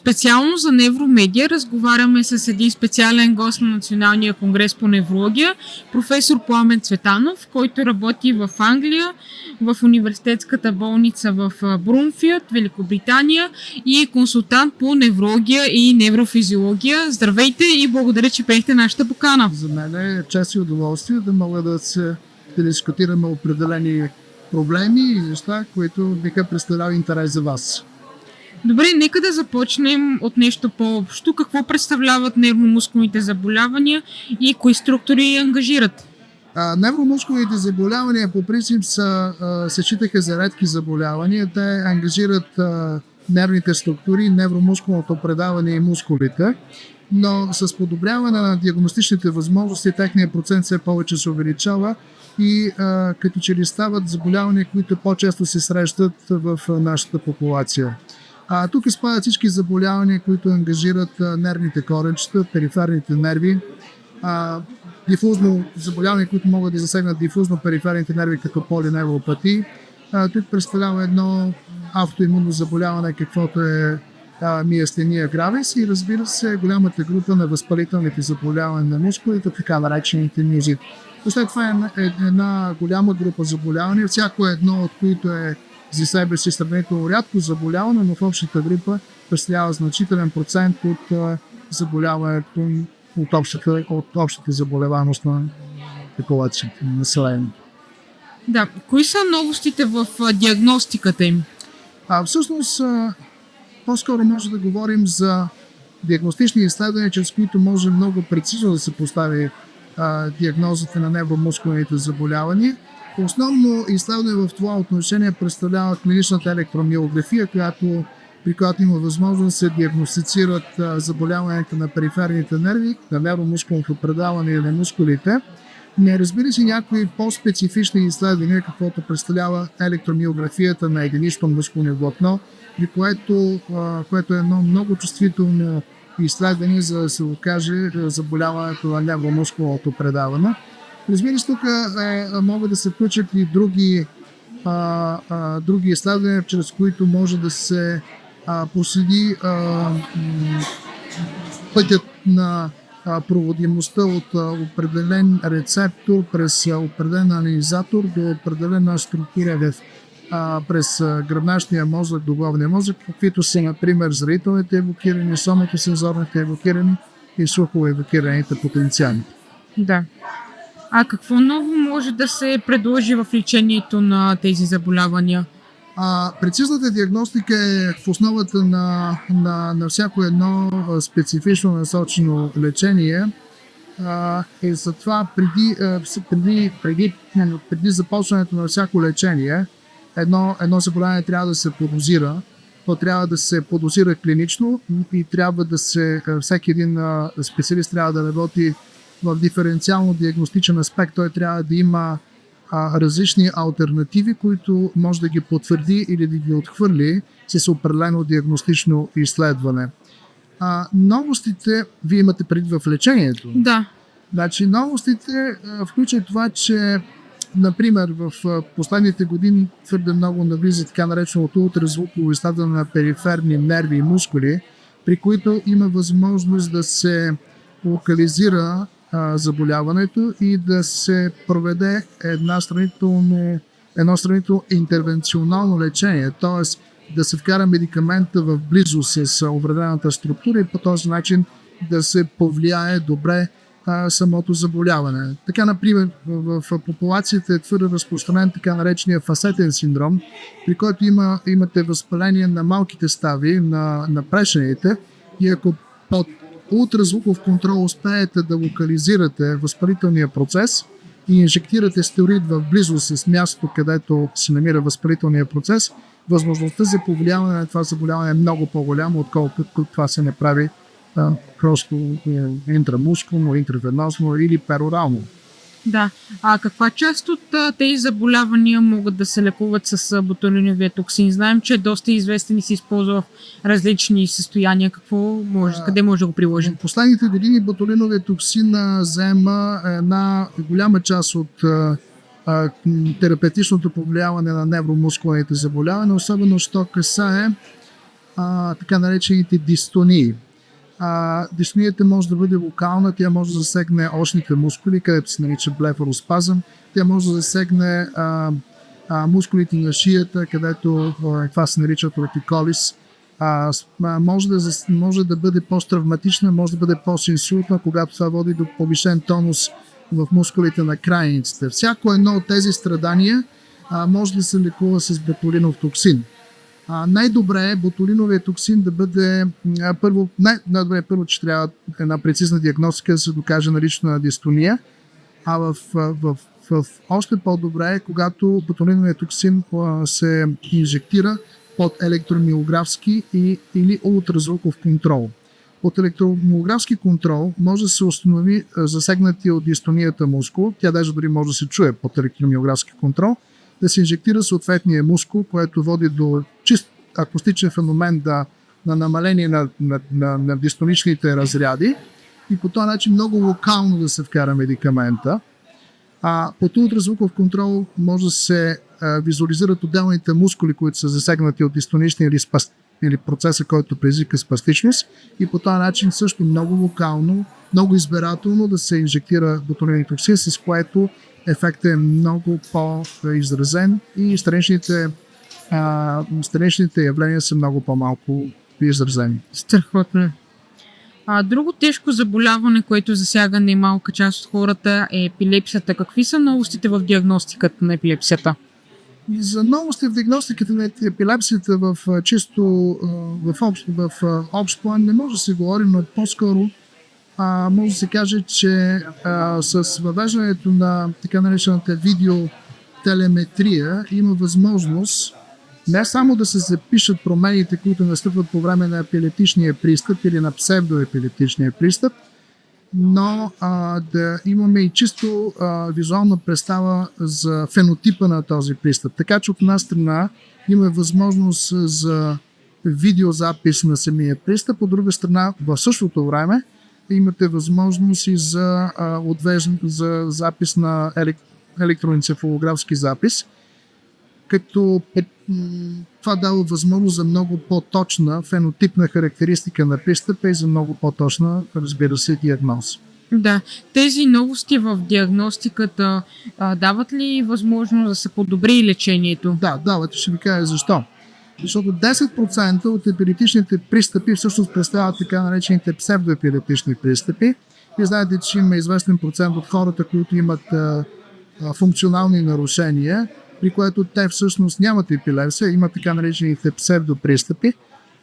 Специално за Невромедия разговаряме с един специален гост на Националния конгрес по неврология, професор Пламен Цветанов, който работи в Англия, в университетската болница в Брумфилд, Великобритания и е консултант по неврология и неврофизиология. Здравейте и благодаря, че приехте нашата покана. За мен е чест и удоволствие да мога да дискутираме определени проблеми и неща, които биха представляли интерес за вас. Добре, нека да започнем от нещо по-общо. Какво представляват нервно-мускулните заболявания и кои структури ангажират? Невромускулните заболявания по принцип се считаха за редки заболявания. Те ангажират нервните структури, невромускулното предаване и мускулите, но с подобряване на диагностичните възможности техният процент все повече се увеличава и като че ли стават заболявания, които по-често се срещат в нашата популация. Тук спадат всички заболявания, които ангажират нервните коренчета, периферните нерви, дифузно заболявания, които могат да засегнат дифузно периферните нерви, като полиневропатии. Тук представлява едно автоимунно заболяване, каквото е миастения гравис и разбира се голямата група на възпалителните заболявания на мускулите, така наречените миозит. След това е една голяма група заболявания, всяко едно от които е за себе си сравнително рядко заболяване, но в общата група представлява значителен процент от заболяването от общата заболеваемост на популацията, на населението. Да, кои са новостите в диагностиката им? Всъщност, по-скоро може да говорим за диагностични изследвания, чрез които може много прецизно да се постави диагнозата на невромускулните заболявания. Основно изследване в това отношение представлява клиничната електромиография, при която има възможност да се диагностицират заболяването на периферните нерви, на невромускулното предаване и на мускулите. Не разбира се някои по-специфични изследвания, каквото представлява електромиографията на единично мускулно влакно, което е едно много чувствително изследване, за да се окаже заболяването на невромускулното предаване. Разбира се, тук могат да се включат и други изследвания, чрез които може да се проследи пътят на проводимостта от определен рецептор през определен анализатор до определена структура през гръбначния мозък до главния мозък, каквито са, например, зрителните евокирани, соматосензорните евокирани и слухово-евокираните потенциали. Да. А какво ново може да се предложи в лечението на тези заболявания? Прецизната диагностика е в основата на всяко едно специфично насочено лечение. И затова преди започването на всяко лечение, едно заболяване трябва да се подозира. То трябва да се подозира клинично и всеки един специалист трябва да работи в диференциално диагностичен аспект. Той трябва да има различни алтернативи, които може да ги потвърди или да ги отхвърли с определено диагностично изследване. Новостите, вие имате преди в лечението. Да. Значи, новостите включват това, че например в последните години твърде много навлиза така нареченото ултразвуково изследване на периферни нерви и мускули, при които има възможност да се локализира заболяването и да се проведе едно сравнително интервенционално лечение, т.е. да се вкара медикамента в близост с увредената структура и по този начин да се повлияе добре самото заболяване. Така, например, в популацията е твърде разпространен така наречения фасетен синдром, при който имате възпаление на малките стави, на прешените, и ако под ултразвуков контрол успеете да локализирате възпалителния процес и инжектирате стероид в близост с мястото, където се намира възпалителния процес, възможността за повлияване на това заболяване е много по-голяма, отколкото това се не прави просто интрамускулно, интравенозно или перорално. Да. А каква част от тези заболявания могат да се лекуват с ботулиновия токсин? Знаем, че е доста известен и се използва в различни състояния. Къде може да го приложим? В последните години ботулиновия токсин заема една голяма част от терапевтичното повлияване на невромускулните заболявания, особено що касае така наречените дистонии. Дистонията може да бъде локална, тя може да засегне очните мускули, където се нарича блефароспазъм, тя може да засегне мускулите на шията, където това се нарича ортиколис. Може да бъде по-травматична, може да бъде по-инсултна, когато това води до повишен тонус в мускулите на крайниците. Всяко едно от тези страдания може да се лекува с ботулинов токсин. Най-добре е ботулиновия токсин да бъде първо, че трябва една прецизна диагностика да се докаже налично на дистония, а в още по-добре е, когато ботулиновия токсин се инжектира под електромиографски или ултразвуков контрол. От електромиографски контрол може да се установи засегнати от дистонията мускул, тя даже дори може да се чуе под електромиографски контрол, да се инжектира съответния мускул, което води до чист акустичен феномен на намаление на дистоничните разряди и по този начин много локално да се вкара медикамента. Под ултразвуков контрол може да се визуализират отделните мускули, които са засегнати от дистонични или процеса, който предизвика спастичност и по този начин също много локално, много избирателно да се инжектира ботулинен токсин, с което ефектът е много по-изразен и страничните явления са много по-малко изразени. Страхотно. Друго тежко заболяване, което засяга немалка част от хората е епилепсията. Какви са новостите в диагностиката на епилепсията? За новости в диагностиката на епилепсията в общ план не може да се говори, но по-скоро може да се каже, че с въвеждането на така наречената видеотелеметрия има възможност не само да се запишат промените, които настъпват по време на епилептичния пристъп или на псевдоепилептичния пристъп, но да имаме и чисто визуална представа за фенотипа на този пристъп. Така че от една страна имаме възможност за видеозапис на самия пристъп, от друга страна в същото време имате възможност и за запис на електроенцефалографски запис, като това дава възможност за много по-точна фенотипна характеристика на пристъпа и за много по-точна, разбира се, диагноза. Да, тези новости в диагностиката дават ли възможност да се подобри лечението? Да, дават. Ще ви кажа защо. Защото 10% от епилептичните пристъпи всъщност представят така наречените псевдоепилептични пристъпи. Вие знаете, че има известен процент от хората, които имат функционални нарушения, при което те всъщност нямат епилепсия, имат така наречените псевдопристъпи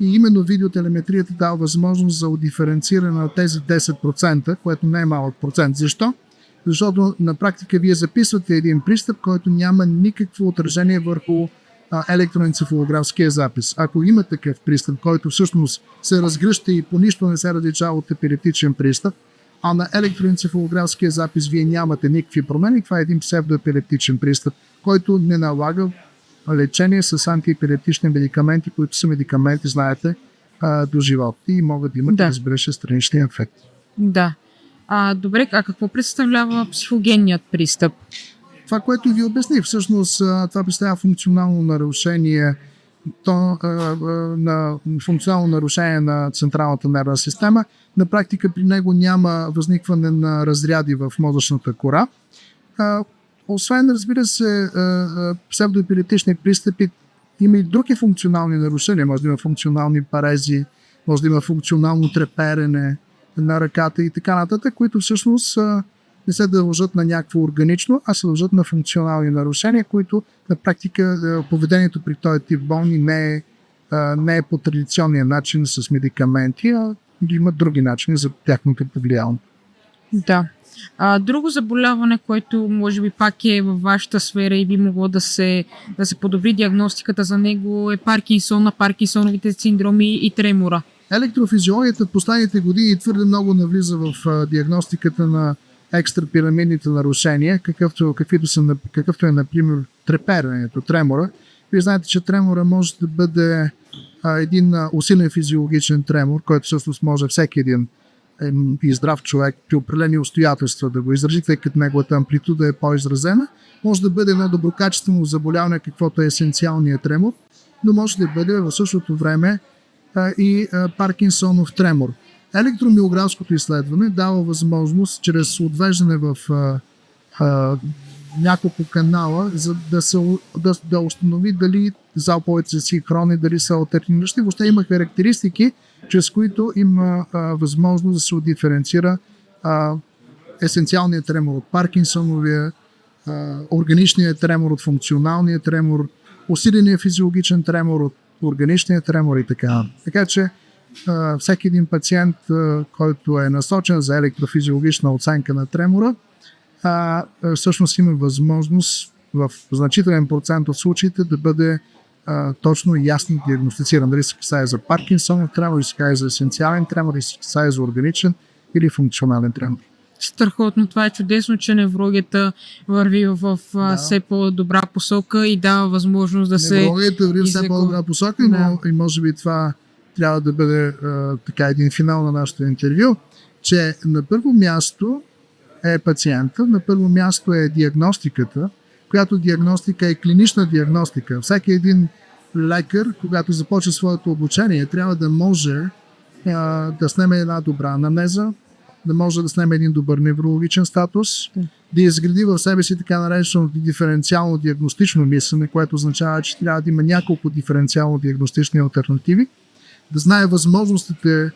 и именно видеотелеметрията дава възможност за удиференциране на тези 10%, което не е малък процент. Защо? Защото на практика вие записвате един пристъп, който няма никакво отражение върху електроенцефалографския запис. Ако има такъв пристъп, който всъщност се разгръща и по нищо не се различава от епилептичен пристъп, а на електроенцефалографския запис вие нямате никакви промени, това е един псевдоепилептичен пристъп, който не налага лечение с антиепилептични медикаменти, които са медикаменти, знаете, до живота и могат да имат, разбира се, странични ефекти. Да. Добре, какво представлява психогенният пристъп? Това, което ви обясних, всъщност това представлява функционално нарушение, функционално нарушение на централната нервна система. На практика при него няма възникване на разряди в мозъчната кора. Освен, разбира се, псевдоепилептични пристъпи, има и други функционални нарушения. Може да има функционални парези, може да има функционално треперене на ръката и така нататък, които всъщност не се дължат на някакво органично, а се дължат на функционални нарушения, които на практика поведението при този тип болни не е по традиционния начин с медикаменти, а има други начини за тяхното повлияние. Да. Друго заболяване, което може би пак е във вашата сфера и би могло да се подобри диагностиката за него е Паркинсона, Паркинсоновите синдроми и тремора. Електрофизиологията в последните години твърде много навлиза в диагностиката на екстрапирамидните нарушения, какъвто е, например, треперенето, тремора. Вие знаете, че тремора може да бъде един усилен физиологичен тремор, който всъщност може всеки един и здрав човек при определени обстоятелства да го изрази, тъй като неговата амплитуда е по-изразена. Може да бъде едно доброкачествено заболяване, каквото е есенциалният тремор, но може да бъде в същото време и Паркинсонов тремор. Електромиографското изследване дава възможност чрез отвеждане в няколко канала, за да установи дали залповете са синхронни, дали са алтерниращи. Въобще има характеристики, чрез които има възможност да се отдиференцира есенциалният тремор от Паркинсоновия, органичният тремор от функционалния тремор, усиления физиологичен тремор от органичния тремор и така. Така че всеки един пациент, който е насочен за електрофизиологична оценка на тремора, всъщност има възможност в значителен процент от случаите да бъде точно и ясно диагностициран. Дали се касае за Паркинсонов тремор, дали се касае за есенциален тремор, дали се касае за органичен или функционален тремор. Страхотно. Това е чудесно, че неврологията върви в все по-добра посока и дава възможност да се... Неврологията върви в все по-добра посока, но и може би това трябва да бъде така един финал на нашето интервю, че на първо място е пациента, на първо място е диагностиката, която диагностика е клинична диагностика. Всеки един лекар, когато започне своето обучение, трябва да може да снеме една добра анамнеза, да може да снеме един добър неврологичен статус, да изгради в себе си така наречено диференциално диагностично мислене, което означава, че трябва да има няколко диференциално диагностични алтернативи, да знае възможностите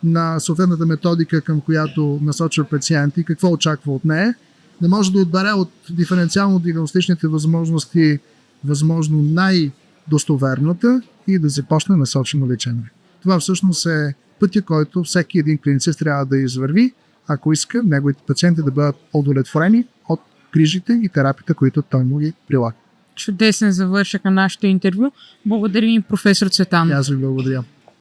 на съответната методика, към която насочва пациент и какво очаква от нея, да може да отбере от диференциално диагностичните възможности възможно най-достоверната и да започне насочено лечение. Това всъщност е пътя, който всеки един клиницист трябва да извърви, ако иска неговите пациенти да бъдат удовлетворени от грижите и терапията, които той му ги прилага. Чудесен завършък на нашето интервю. Благодарим, професор Цветанов. Аз ви благодаря.